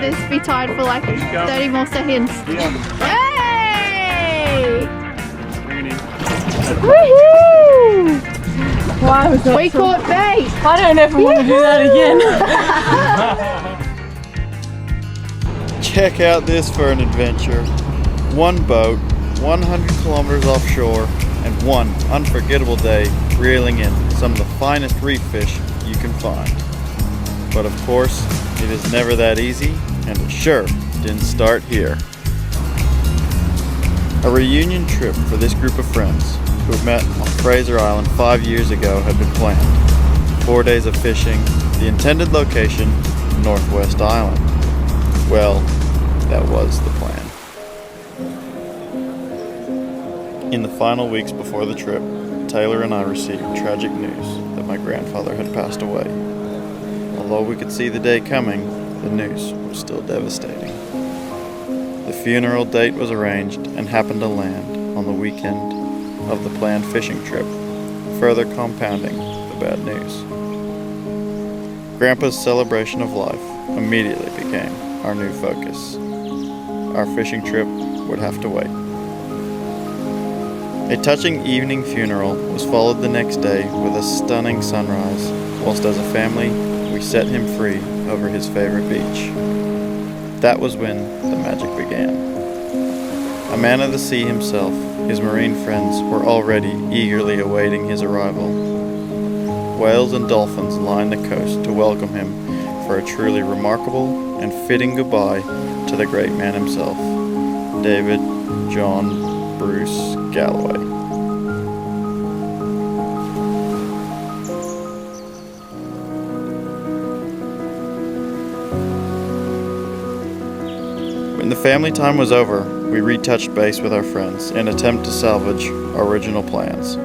this be tied for like 30 more seconds. Hey! Woohoo! Why was that? We caught bait! I don't ever want to do that again. Check out this for an adventure. One boat, 100 kilometers offshore, and one unforgettable day reeling in some of the finest reef fish you can find. But of course, it is never that easy, and it sure didn't start here. A reunion trip for this group of friends who met on Fraser Island 5 years ago had been planned. 4 days of fishing, the intended location, Northwest Island. Well, that was the plan. In the final weeks before the trip, Taylor and I received tragic news that my grandfather had passed away. Although we could see the day coming, the news was still devastating. The funeral date was arranged and happened to land on the weekend of the planned fishing trip, further compounding the bad news. Grandpa's celebration of life immediately became our new focus. Our fishing trip would have to wait. A touching evening funeral was followed the next day with a stunning sunrise, whilst as a family we set him free over his favorite beach. That was when the magic began. A man of the sea himself, his marine friends were already eagerly awaiting his arrival. Whales and dolphins lined the coast to welcome him for a truly remarkable and fitting goodbye to the great man himself, David John Bruce Galloway. When the family time was over, we retouched base with our friends in an attempt to salvage our original plans.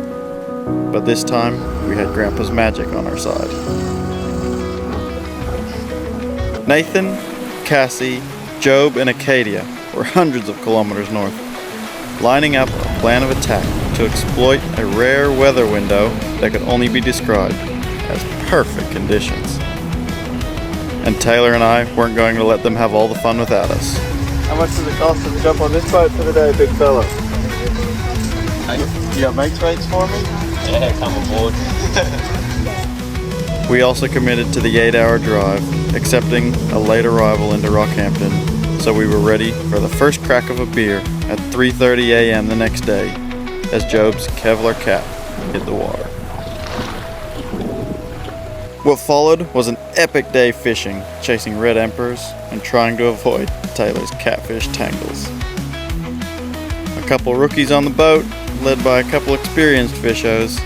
But this time, we had Grandpa's magic on our side. Nathan, Cassi, Jobe, and Acadia were hundreds of kilometers north, lining up a plan of attack to exploit a rare weather window that could only be described as perfect conditions. And Taylor and I weren't going to let them have all the fun without us. How much does it cost to jump on this boat for the day, big fella? You got mates rates for me? Yeah, come aboard. We also committed to the 8-hour drive, accepting a late arrival into Rockhampton, so we were ready for the first crack of a beer at 3:30 a.m. the next day as Jobe's Kevlar cap hit the water. What followed was an epic day fishing, chasing red emperors and trying to avoid Taylor's catfish tangles. A couple rookies on the boat, led by a couple experienced fishers,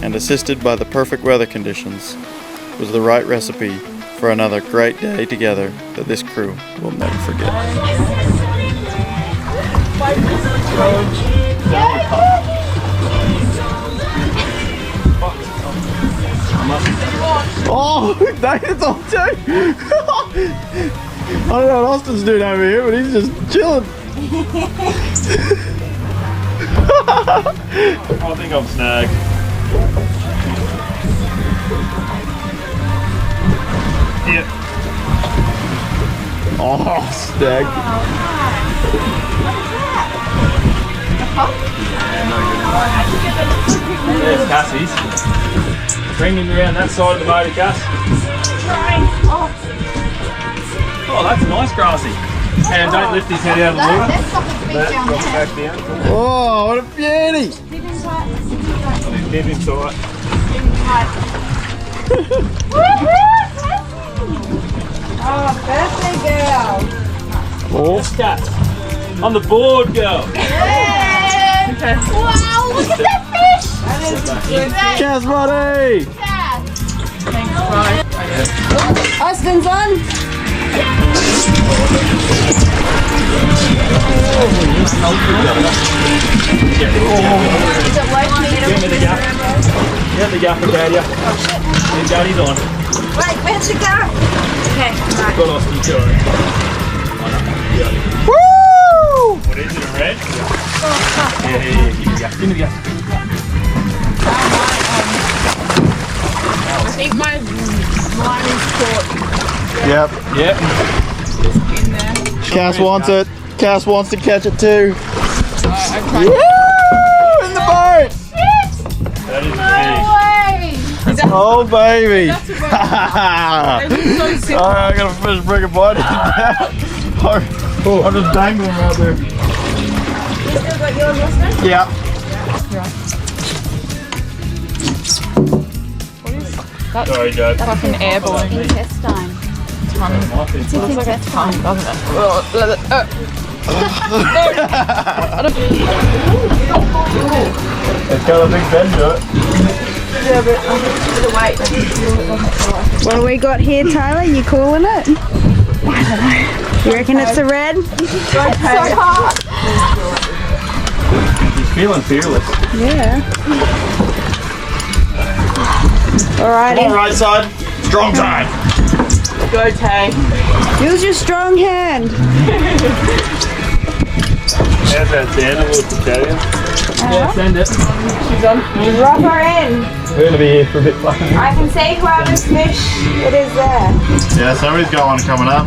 and assisted by the perfect weather conditions, was the right recipe for another great day together that this crew will never forget. Oh, Nathan's on too! I don't know what Austin's doing over here, but he's just chilling. I think I'm snagged. Yep. Oh, stag. There's Cassie's. Bring him around that side of the motor, Cass. Oh, that's nice, Grassy. And don't lift his head out of the water. Let's drop it back down. Oh, what a beauty! Dip him tight. Oh, birthday girl. Oh, Cat. On the board, girl. Yeah. Wow, look at that fish! That is good. Cass, buddy! Thanks, bye. Austin's on. Is it like me? Give me the gap. Get the gap, Acadia. And Daddy's on. Wait, where's the gap? Okay, right. Got Austin to it. Woo! What is it, a red? Yeah, give me the gap. Give me the gap. I think my line is caught. Yep. Yep. Cass wants it. Cass wants to catch it too. I'm trying. Woo! In the boat! That is big. No way! Oh baby! That's a so simple. Alright, I got a fish bring a bite. I'm just dangling right there. You still got yours, Austin? Yeah. Sorry, Joe. Like an air balloon. Intestine. It looks like a tongue, doesn't it? It's got a big bend to it. Yeah, but for the weight. What do we got here, Tyler? You calling it? You reckon it's a red? So hard. He's feeling fearless. Yeah. Alrighty. Come on, right side. Strong side. Go, Tay. Use your strong hand. How's that sound? A little Acadia? Yeah, send it. She's on. Drop her in. We're going to be here for a bit longer. I can see whoever's fish it is there. Yeah, somebody's got one coming up.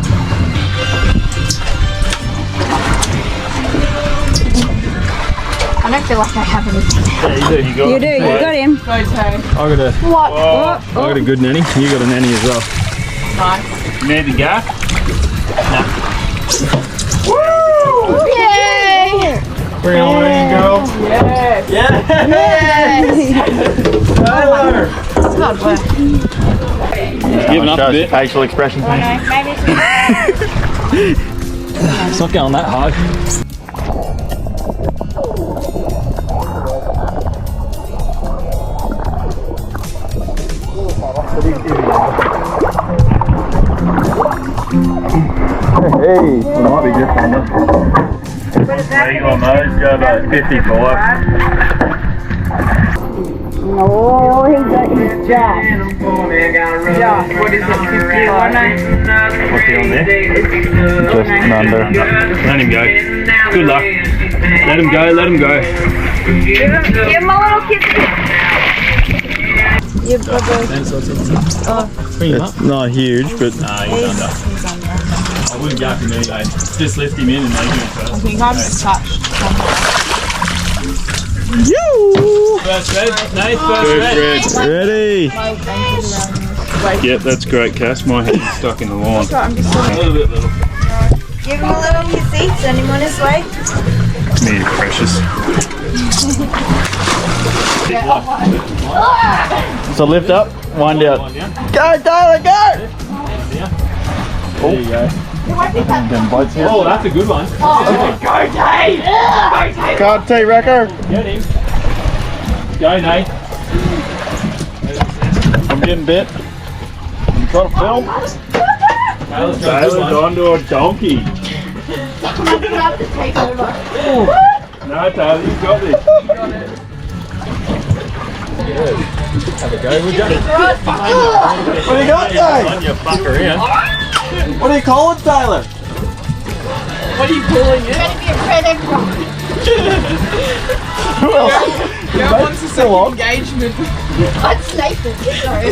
I don't feel like I have anything. Yeah, you do. You do, you got him. Go, Tay. I got a good nanny. You got a nanny as well. Nice. Need to go? Yay! Bring it on, girl. Yes. Tyler. It's hard work. Giving up a bit. Facial expression thing. It's not going that hard. Hey, it might be good for me. Legal on those, go about 55. Oh, he got his jack. Yeah, what is it? 51? What's he on there? Just under. Let him go. Good luck. Let him go, let him go. Give him a little kiss. It's not huge, but Nah, he's under. I wouldn't go for me, mate. Just lift him in and make him I first. think I'm touched. First red, Nate, first red. ready. Yep, that's great, Cass. My head's stuck in the line. I'm just A little bit little. Give him a little kissy. Send him on his way. Me, precious. So lift up, wind down. Go, Tyler, go! There you go. Them bites here. Oh, that's a good one. God, T Wrecker. Get him. Go, Nate. I'm getting bit. I'm trying to film. Taylor's onto a donkey. No, Taylor, you've got this. Have a go, would you? What do you got, Ty? On your fucker in. What do you call it, Tyler? What are you calling it? Better be a predator. Who else? No one's a Still on? engagement. That's Nathan. Sorry.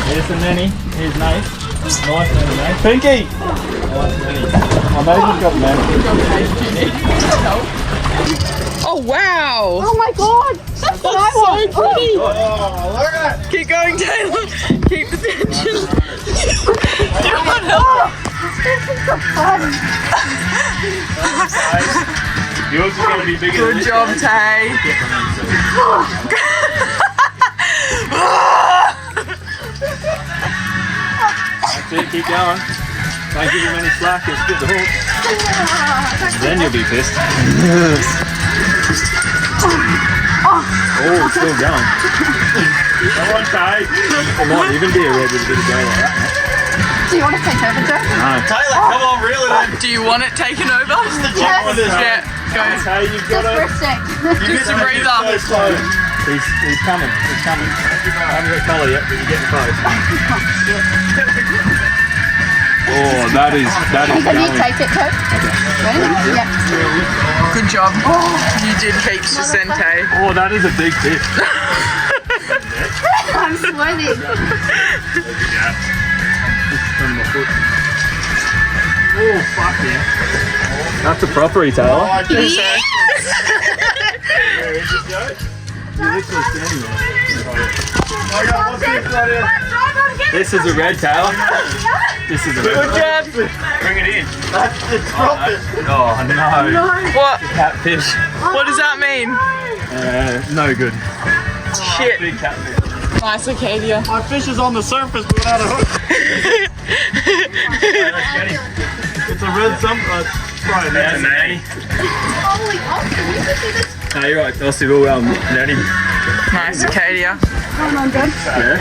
Here's the nanny. Here's Nate. Nice nanny, Nate. Pinky! Nice nanny. Oh, Nathan's got the man. Oh, wow. Oh my god. That's what I want. So pretty. Oh, look at that! Keep going, Taylor. Keep the tension. This is so fun. Yours is going to be bigger than Good this job, one. Tay. That's it, keep going. Don't give him any slack, he'll spit the hook. Then you'll be pissed. Oh, it's still going. Come on, Tay. It might even be a red with a bit of go like that, mate. Do you want to take over, Joe? No. Taylor, come on, reel it in. Do you want it taken over? Yes. Yeah, go. Tay, you've got Just for it. a sec. Just a breather. He's coming, he's coming. I haven't got colour yet, but you're getting close. Oh, that is Can you going. take it, Coach? Ready? Yep. Good job. You did heaps to send, Tay. Oh, that is a big fish. I'm sweating. fuck yeah. That's a proper Taylor. Yes! Where is it, Joe? You're literally standing there. This is a red tail. This is a red tail. Bring it in. Oh no. What? Catfish. What does that mean? No good. Shit. Big catfish. Nice Acadia. My fish is on the surface without a hook. It's a red Right, that's a nanny. Holy Austin, we should see this. No, you're right. I'll see. We'll nanny. Nice Acadia. Come on, Dad. Yeah.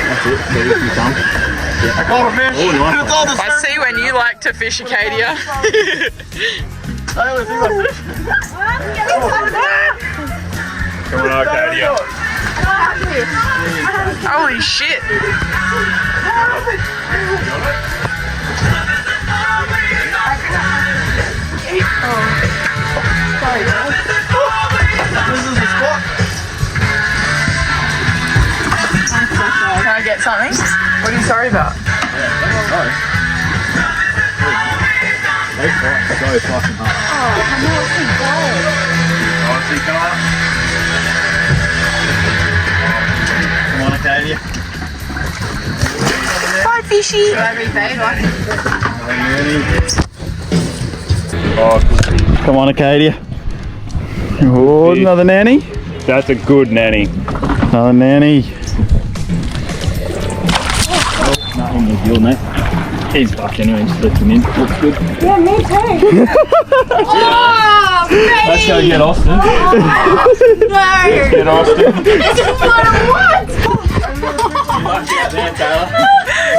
That's it. So you can come. I caught a fish. Oh, nice. It's on the I see when you like to fish Acadia. Tyler, see my fish? Come on, Acadia. Holy shit. This is the spot. Can I get something? What are you sorry about? Sorry. They fight so fucking hard. Oh, see, Kyle. Come on, Acadia. Bye, fishy. Oh, Come on, Acadia. Oh, another nanny. that's a good nanny. Another nanny. Nothing with your net. He's fucked anyway, just let him in. Looks good. Yeah, me too. Oh, Let's go get Austin. no! Get Austin. This is what I want! Lucky out there, Taylor.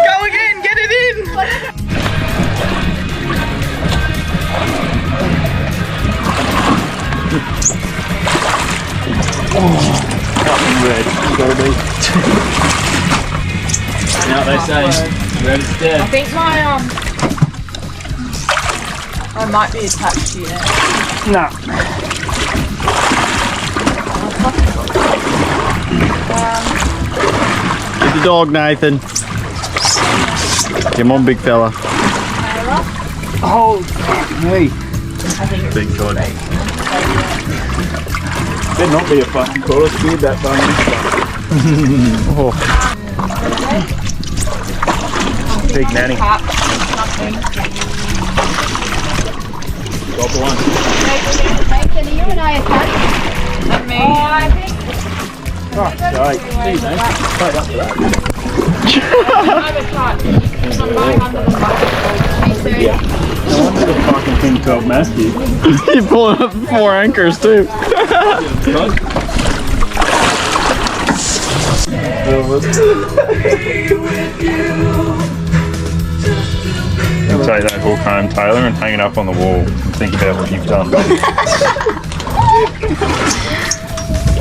Go again, get it in. Fucking red. You gotta be. Now they say red is dead. I think my I might be attached to you now. No. Get the dog, Nathan. Come on, big fella. Oh, fuck me. Big good. Better not be a fucking call. It's weird that bone. Oh. Big nanny. Drop one. Nathan, are you and I attached? And me. Oh, shite. Jeez, mate. Straight up to that. No wonder the fucking thing 12 masted. You're pulling up 4 anchors too. Take that hook home, Taylor, and hang it up on the wall and think about what you've done.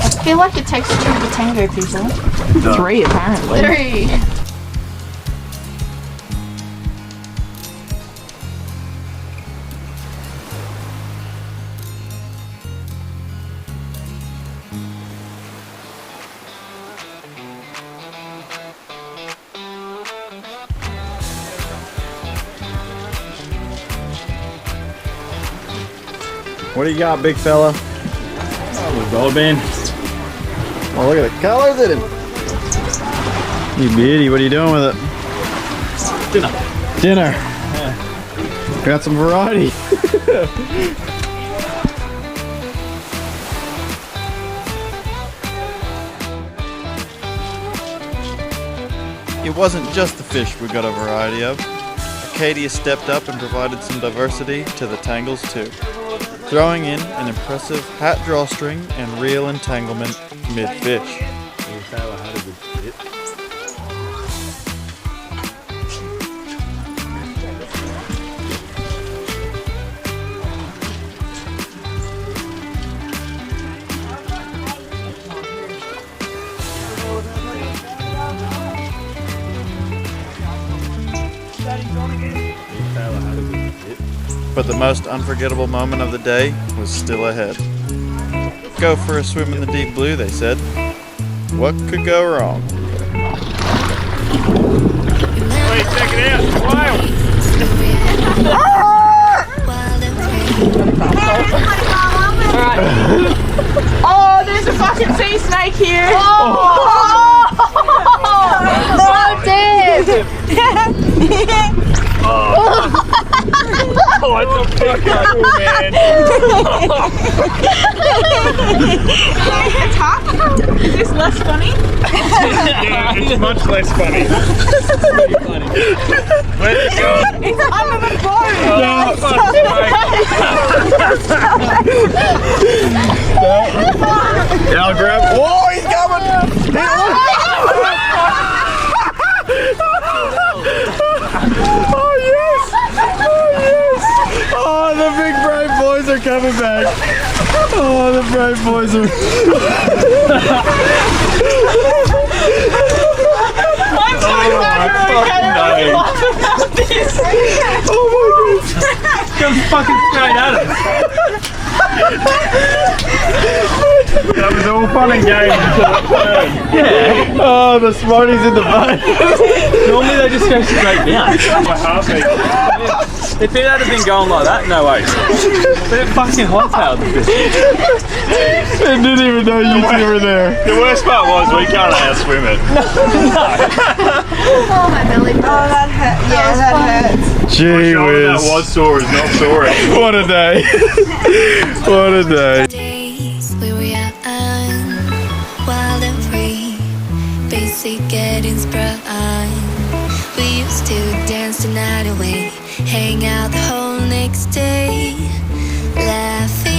I feel like it takes 2 to tango, people. 3 apparently. 3. What do you got, big fella? Oh, gold band. Oh, look at the colors in him. You beauty, what are you doing with it? Dinner. Dinner. Got some variety. It wasn't just the fish we got a variety of. Acadia stepped up and provided some diversity to the tangles too, throwing in an impressive hat drawstring and reel entanglement mid-fish. Taylor had a good hit. But the most unforgettable moment of the day was still ahead. Go for a swim in the deep blue, they said. What could go wrong? Wait, check it out. Wow. Much less funny. Where'd it go? It's under the boat. Oh, fuck's sake. Now grab. Whoa, he's coming! Oh yes! Oh yes! Oh, the big brave boys are coming back. Oh, the brave boys are. I'm so glad you're okay. Oh my god! Comes fucking straight at us. That was all fun and games until it turned. Yeah. Oh, the smarties in the boat. Normally they just go straight down. My heartbeat. If it had been going like that, no way. But it fucking hot-tailed the fish. It didn't even know you two were there. The worst part was we can't outswim it. Oh, my belly. Oh, that hurt. Yeah, that hurts. Gee That whiz. was sore is not sore. What a day. What a day. Days we were young, wild and free, basic getting sprung. We used to dance the night away, hang out the whole next day, laughing.